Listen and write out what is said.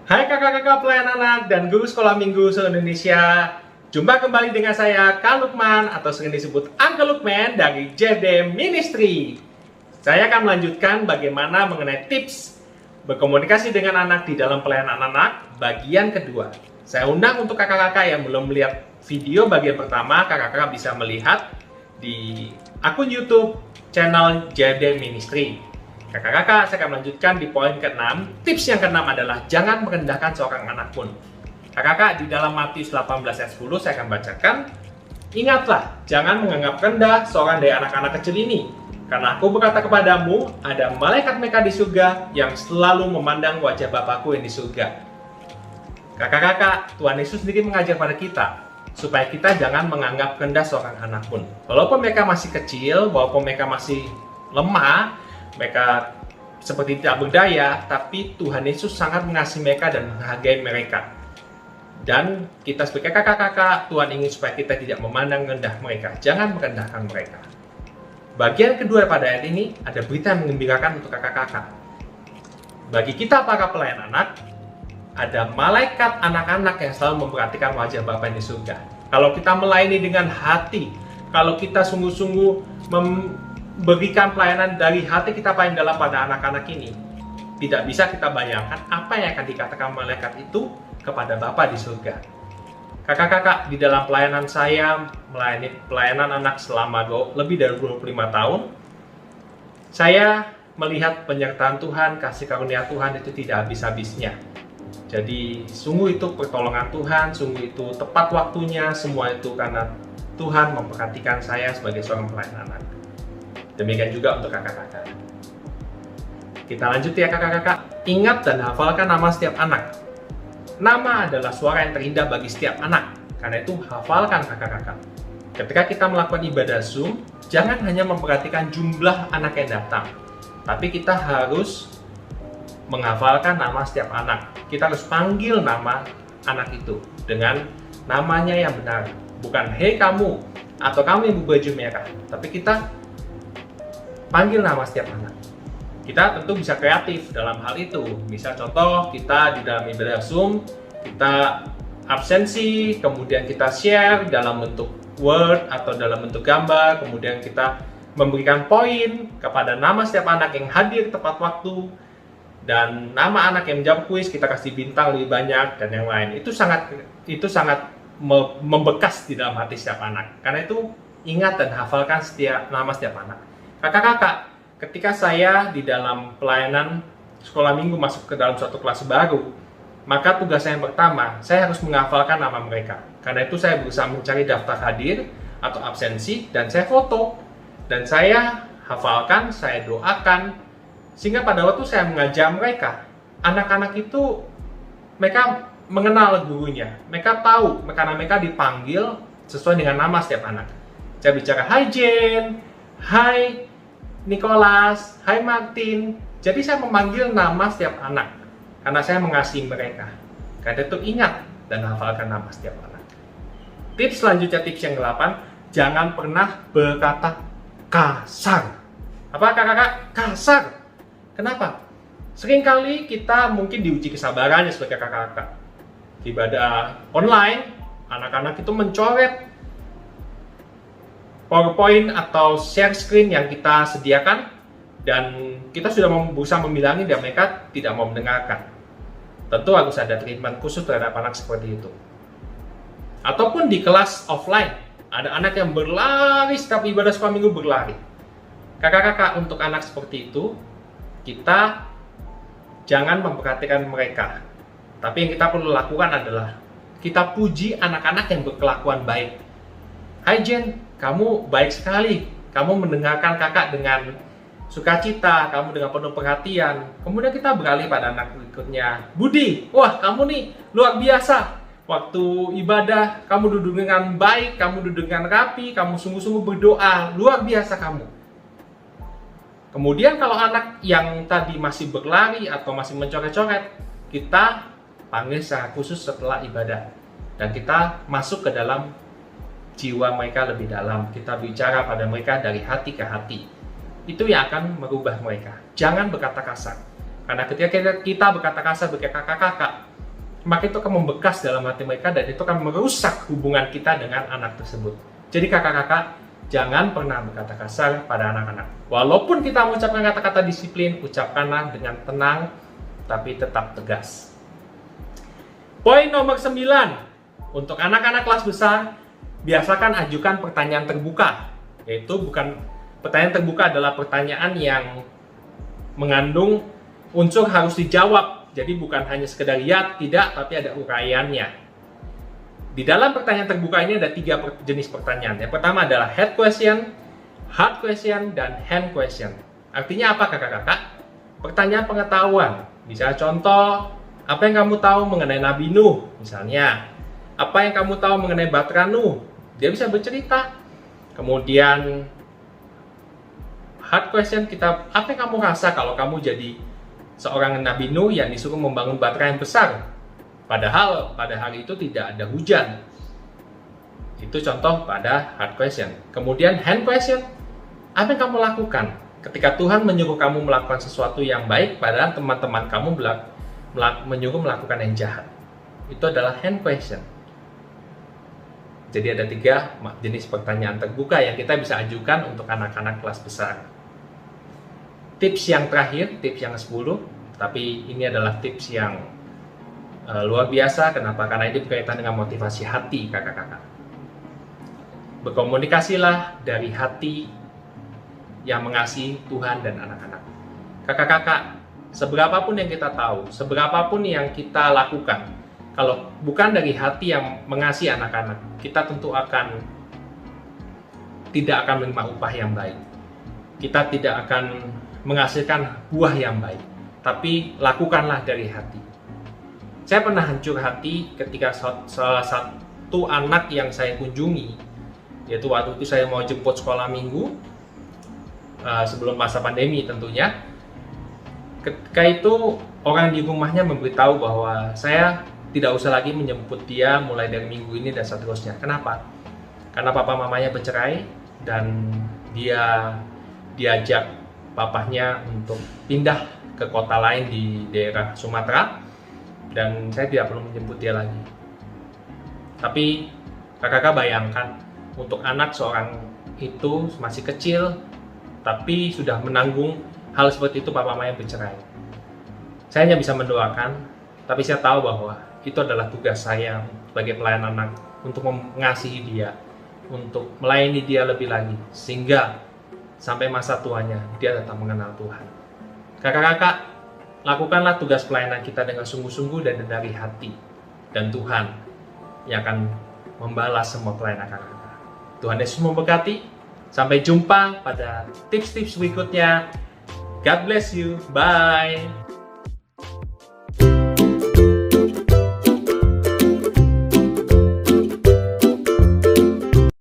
Hai kakak-kakak pelayan anak dan guru sekolah minggu se-Indonesia. Jumpa kembali dengan saya, Kak Lukman, atau sering disebut Uncle Lukman dari JD Ministry. Saya akan melanjutkan bagaimana mengenai tips berkomunikasi dengan anak di dalam pelayanan anak bagian kedua. Saya undang untuk kakak-kakak yang belum melihat video bagian pertama, kakak-kakak bisa melihat di akun YouTube channel JD Ministry. Kakak-kakak, saya akan melanjutkan di poin ke-6. Tips yang ke-6 adalah jangan merendahkan seorang anak pun. Kakak-kakak, di dalam Matius 18 ayat 10 saya akan bacakan. Ingatlah, jangan menganggap rendah seorang dari anak-anak kecil ini. Karena aku berkata kepadamu, ada malaikat mereka di surga yang selalu memandang wajah Bapakku yang di surga. Kakak-kakak, Tuhan Yesus sendiri mengajar pada kita supaya kita jangan menganggap rendah seorang anak pun. Walaupun mereka masih kecil, walaupun mereka masih lemah, mereka seperti tidak berdaya, tapi Tuhan Yesus sangat mengasihi mereka dan menghargai mereka. Dan kita sebagai kakak-kakak, Tuhan ingin supaya kita tidak memandang rendah mereka. Jangan merendahkan mereka. Bagian kedua pada ayat ini, ada berita yang mengembirakan untuk kakak-kakak. Bagi kita para pelayan anak, ada malaikat anak-anak yang selalu memperhatikan wajah Bapa di surga. Kalau kita melayani dengan hati, kalau kita sungguh-sungguh berikan pelayanan dari hati kita paling dalam pada anak-anak ini, tidak bisa kita bayangkan apa yang akan dikatakan malaikat itu kepada Bapa di surga. Kakak-kakak, di dalam pelayanan saya melayani pelayanan anak selama lebih dari 25 tahun, saya melihat penyertaan Tuhan, kasih karunia Tuhan itu tidak habis-habisnya. Jadi sungguh itu pertolongan Tuhan, sungguh itu tepat waktunya, semua itu karena Tuhan memperhatikan saya sebagai seorang pelayan anak. Demikian juga untuk kakak-kakak. Kita lanjut ya kakak-kakak. Ingat dan hafalkan nama setiap anak. Nama adalah suara yang terindah bagi setiap anak. Karena itu hafalkan kakak-kakak. Ketika kita melakukan ibadah Zoom, jangan hanya memperhatikan jumlah anak yang datang. Tapi kita harus menghafalkan nama setiap anak. Kita harus panggil nama anak itu dengan namanya yang benar. Bukan hei kamu atau kamu yang berbaju merah. Tapi kita panggil nama setiap anak. Kita tentu bisa kreatif dalam hal itu. Misal contoh, kita di dalam ibadah Zoom, kita absensi, kemudian kita share dalam bentuk Word atau dalam bentuk gambar, kemudian kita memberikan poin kepada nama setiap anak yang hadir tepat waktu, dan nama anak yang menjawab kuis kita kasih bintang lebih banyak, dan yang lain. Itu sangat membekas di dalam hati setiap anak. Karena itu ingat dan hafalkan nama setiap anak. Kakak-kakak, ketika saya di dalam pelayanan sekolah minggu masuk ke dalam suatu kelas baru, maka tugas saya yang pertama, saya harus menghafalkan nama mereka. Karena itu saya berusaha mencari daftar hadir atau absensi, dan saya foto. Dan saya hafalkan, saya doakan, sehingga pada waktu saya mengajar mereka, anak-anak itu, mereka mengenal gurunya. Mereka tahu, karena mereka dipanggil sesuai dengan nama setiap anak. Saya bicara, "Hai Jen, hai Nicholas, hai Martin." Jadi saya memanggil nama setiap anak karena saya mengasihi mereka. Karena itu ingat dan hafalkan nama setiap anak. Tips selanjutnya, tips yang ke-8, jangan pernah berkata kasar. Apa kakak-kakak? Kasar. Kenapa? Seringkali kita mungkin diuji kesabarannya sebagai kakak-kakak. Ibadah online, anak-anak itu mencoret PowerPoint atau share screen yang kita sediakan, dan kita sudah berusaha membilangi dan mereka tidak mau mendengarkan. Tentu harus ada treatment khusus terhadap anak seperti itu. Ataupun di kelas offline, ada anak yang berlari setiap ibadah sekolah minggu, berlari. Kakak-kakak, untuk anak seperti itu, kita jangan memperhatikan mereka. Tapi yang kita perlu lakukan adalah kita puji anak-anak yang berkelakuan baik. "Hai Jen, kamu baik sekali. Kamu mendengarkan kakak dengan sukacita, kamu dengan penuh perhatian." Kemudian kita beralih pada anak berikutnya. "Budi, wah kamu nih luar biasa. Waktu ibadah, kamu duduk dengan baik, kamu duduk dengan rapi, kamu sungguh-sungguh berdoa. Luar biasa kamu." Kemudian kalau anak yang tadi masih berlari atau masih mencoret-coret, kita panggil secara khusus setelah ibadah. Dan kita masuk ke dalam jiwa mereka lebih dalam. Kita bicara pada mereka dari hati ke hati. Itu yang akan merubah mereka. Jangan berkata kasar. Karena ketika kita berkata kasar bagi kakak-kakak, maka itu akan membekas dalam hati mereka dan itu akan merusak hubungan kita dengan anak tersebut. Jadi kakak-kakak, jangan pernah berkata kasar pada anak-anak. Walaupun kita mengucapkan kata-kata disiplin, ucapkanlah dengan tenang, tapi tetap tegas. Poin nomor 9, untuk anak-anak kelas besar, biasakan ajukan pertanyaan terbuka. Yaitu pertanyaan terbuka adalah pertanyaan yang mengandung unsur harus dijawab. Jadi bukan hanya sekedar ya, tidak, tapi ada uraiannya. Di dalam pertanyaan terbuka ini ada 3 jenis pertanyaan. Yang pertama adalah head question, heart question, dan hand question. Artinya apa kakak-kakak? Pertanyaan pengetahuan. Misalnya contoh, apa yang kamu tahu mengenai Nabi Nuh? Misalnya, apa yang kamu tahu mengenai Batra Nuh? Dia bisa bercerita. Kemudian, hard question kita, apa yang kamu rasa kalau kamu jadi seorang Nabi Nuh yang disuruh membangun batra yang besar? Padahal pada hari itu tidak ada hujan. Itu contoh pada hard question. Kemudian hand question, apa yang kamu lakukan ketika Tuhan menyuruh kamu melakukan sesuatu yang baik padahal teman-teman kamu menyuruh melakukan yang jahat? Itu adalah hand question. Jadi ada 3 jenis pertanyaan terbuka yang kita bisa ajukan untuk anak-anak kelas besar. Tips yang terakhir, tips yang 10, tapi ini adalah tips yang luar biasa. Kenapa? Karena ini berkaitan dengan motivasi hati kakak-kakak. Berkomunikasilah dari hati yang mengasihi Tuhan dan anak-anak. Kakak-kakak, seberapapun yang kita tahu, seberapapun yang kita lakukan, kalau bukan dari hati yang mengasihi anak-anak, kita tentu tidak akan menerima upah yang baik. Kita tidak akan menghasilkan buah yang baik, tapi lakukanlah dari hati. Saya pernah hancur hati ketika salah satu anak yang saya kunjungi, yaitu waktu itu saya mau jemput sekolah minggu, sebelum masa pandemi tentunya. Ketika itu orang di rumahnya memberitahu bahwa saya tidak usah lagi menjemput dia mulai dari minggu ini dan seterusnya. Kenapa? Karena papa mamanya bercerai dan dia diajak papahnya untuk pindah ke kota lain di daerah Sumatera dan saya tidak perlu menjemput dia lagi. Tapi kakak-kakak bayangkan, untuk anak seorang itu masih kecil tapi sudah menanggung hal seperti itu, papa mamanya bercerai. Saya hanya bisa mendoakan, tapi saya tahu bahwa itu adalah tugas saya sebagai pelayan anak untuk mengasihi dia, untuk melayani dia lebih lagi, sehingga sampai masa tuanya dia tetap mengenal Tuhan. Kakak-kakak, lakukanlah tugas pelayanan kita dengan sungguh-sungguh dan dari hati, dan Tuhan yang akan membalas semua pelayanan kakak-kakak. Tuhan Yesus memberkati. Sampai jumpa pada tips-tips berikutnya. God bless you. Bye.